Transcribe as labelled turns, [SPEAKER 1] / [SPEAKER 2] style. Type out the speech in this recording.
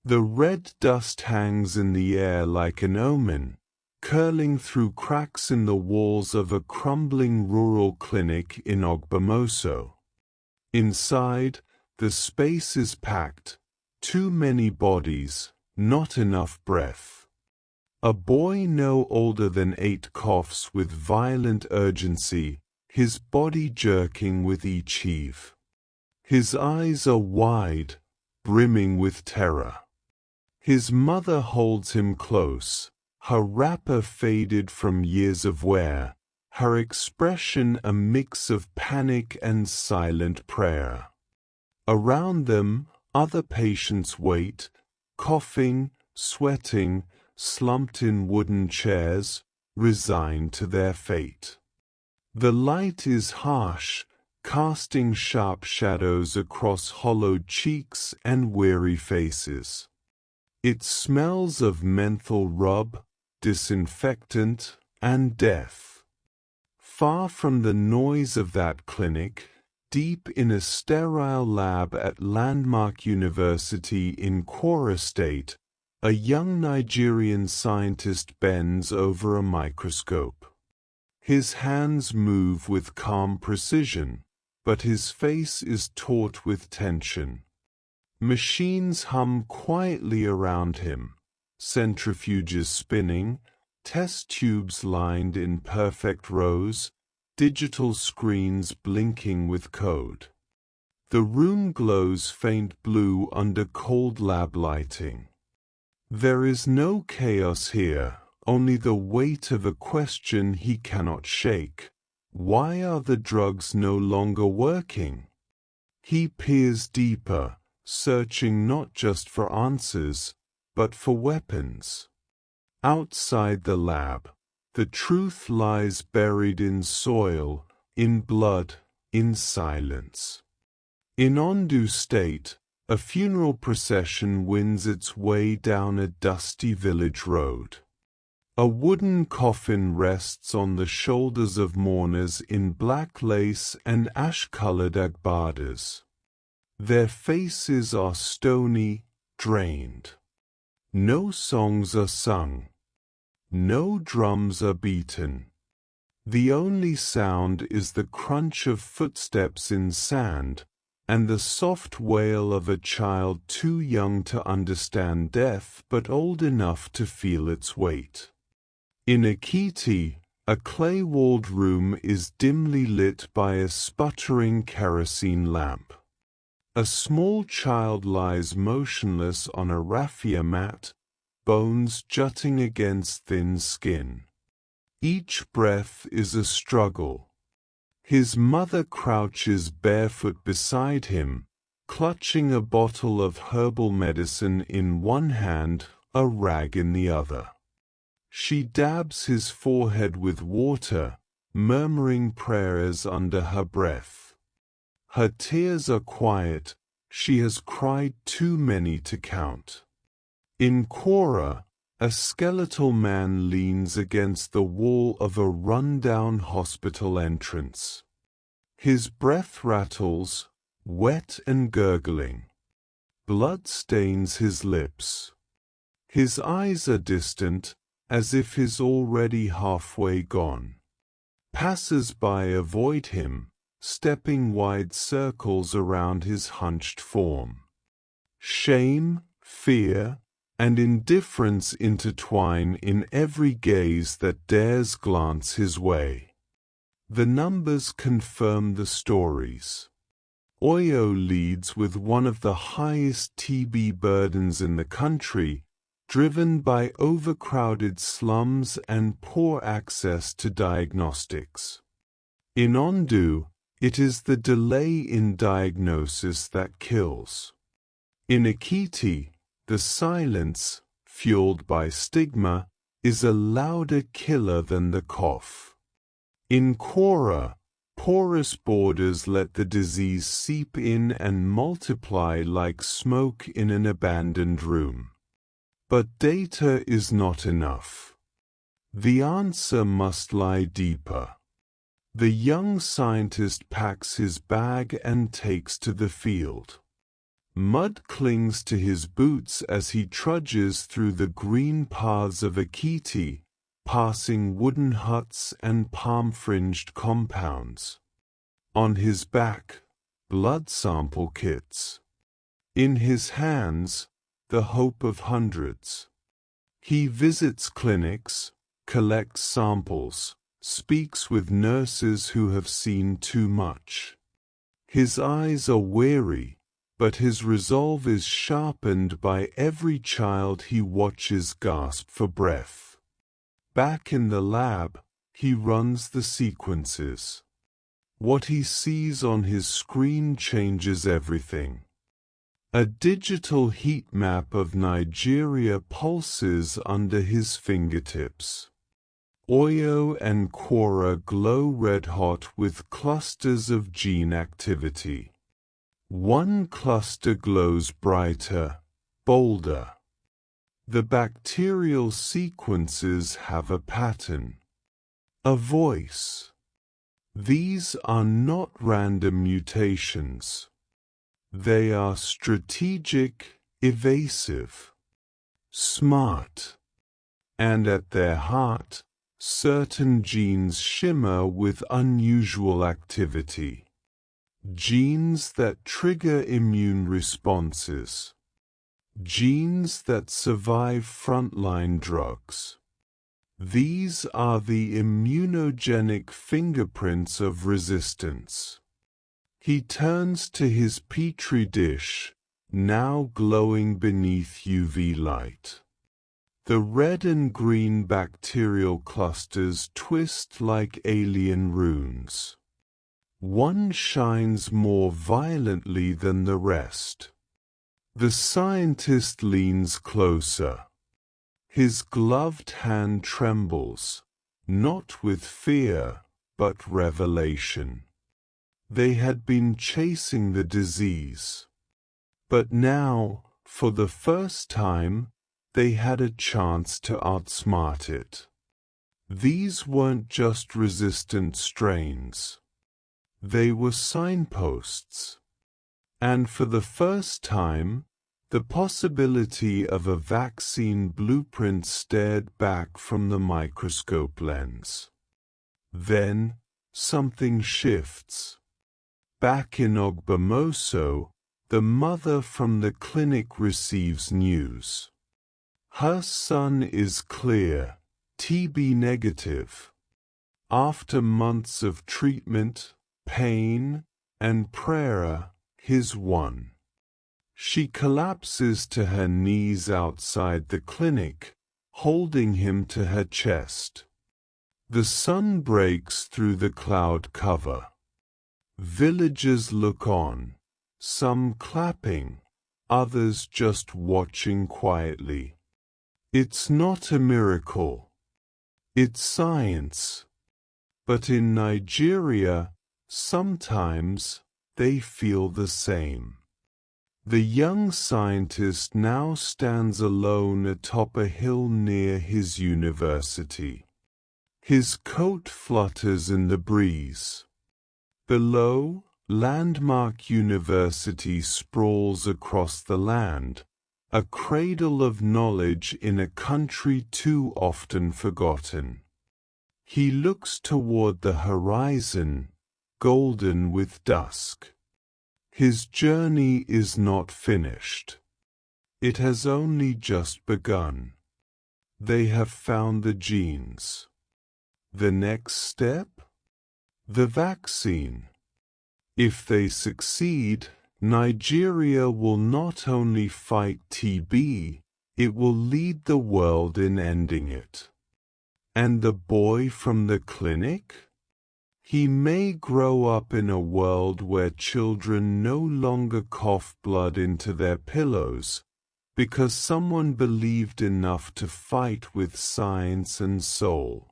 [SPEAKER 1] The red dust hangs in the air like an omen, curling through cracks in the walls of a crumbling rural clinic in Ogbomoso. Inside, the space is packed, too many bodies, not enough breath. A boy no older than 8 coughs with violent urgency, his body jerking with each heave. His eyes are wide, brimming with terror. His mother holds him close, her wrapper faded from years of wear, her expression a mix of panic and silent prayer. Around them, other patients wait, coughing, sweating, slumped in wooden chairs, resigned to their fate. The light is harsh, casting sharp shadows across hollowed cheeks and weary faces. It smells of menthol rub, disinfectant, and death. Far from the noise of that clinic, deep in a sterile lab at Landmark University in Kwara State, a young Nigerian scientist bends over a microscope. His hands move with calm precision, but his face is taut with tension. Machines hum quietly around him, centrifuges spinning, test tubes lined in perfect rows, digital screens blinking with code. The room glows faint blue under cold lab lighting. There is no chaos here, only the weight of a question he cannot shake. Why are the drugs no longer working? He peers deeper, searching not just for answers, but for weapons. Outside the lab, the truth lies buried in soil, in blood, in silence. In Ondo State, a funeral procession wins its way down a dusty village road. A wooden coffin rests on the shoulders of mourners in black lace and ash-colored agbadas. Their faces are stony, drained. No songs are sung. No drums are beaten. The only sound is the crunch of footsteps in sand, and the soft wail of a child too young to understand death but old enough to feel its weight. In Ekiti, a clay-walled room is dimly lit by a sputtering kerosene lamp. A small child lies motionless on a raffia mat, bones jutting against thin skin. Each breath is a struggle. His mother crouches barefoot beside him, clutching a bottle of herbal medicine in one hand, a rag in the other. She dabs his forehead with water, murmuring prayers under her breath. Her tears are quiet, she has cried too many to count. In Kwara, a skeletal man leans against the wall of a run-down hospital entrance. His breath rattles, wet and gurgling. Blood stains his lips. His eyes are distant, as if he's already halfway gone. Passers-by avoid him, stepping wide circles around his hunched form. Shame, fear, and indifference intertwine in every gaze that dares glance his way. The numbers confirm the stories. Oyo leads with one of the highest TB burdens in the country, driven by overcrowded slums and poor access to diagnostics. In Ondo, it is the delay in diagnosis that kills. In Ekiti, the silence, fueled by stigma, is a louder killer than the cough. In Kwara, porous borders let the disease seep in and multiply like smoke in an abandoned room. But data is not enough. The answer must lie deeper. The young scientist packs his bag and takes to the field. Mud clings to his boots as he trudges through the green paths of Ekiti, passing wooden huts and palm-fringed compounds. On his back, blood sample kits. In his hands, the hope of hundreds. He visits clinics, collects samples, speaks with nurses who have seen too much. His eyes are weary, but his resolve is sharpened by every child he watches gasp for breath. Back in the lab, he runs the sequences. What he sees on his screen changes everything. A digital heat map of Nigeria pulses under his fingertips. Oyo and Kwara glow red-hot with clusters of gene activity. One cluster glows brighter, bolder. The bacterial sequences have a pattern, a voice. These are not random mutations. They are strategic, evasive, smart, and at their heart, certain genes shimmer with unusual activity. Genes that trigger immune responses. Genes that survive frontline drugs. These are the immunogenic fingerprints of resistance. He turns to his petri dish, now glowing beneath UV light. The red and green bacterial clusters twist like alien runes. One shines more violently than the rest. The scientist leans closer. His gloved hand trembles, not with fear, but revelation. They had been chasing the disease. But now, for the first time, they had a chance to outsmart it. These weren't just resistant strains. They were signposts. And for the first time, the possibility of a vaccine blueprint stared back from the microscope lens. Then, something shifts. Back in Ogbomoso, the mother from the clinic receives news. Her son is clear, TB negative. After months of treatment, pain, and prayer, his one. She collapses to her knees outside the clinic, holding him to her chest. The sun breaks through the cloud cover. Villagers look on, some clapping, others just watching quietly. It's not a miracle. It's science. But in Nigeria, sometimes, they feel the same. The young scientist now stands alone atop a hill near his university. His coat flutters in the breeze. Below, Landmark University sprawls across the land, a cradle of knowledge in a country too often forgotten. He looks toward the horizon, golden with dusk. His journey is not finished. It has only just begun. They have found the genes. The next step? The vaccine. If they succeed, Nigeria will not only fight TB, it will lead the world in ending it. And the boy from the clinic? He may grow up in a world where children no longer cough blood into their pillows, because someone believed enough to fight with science and soul.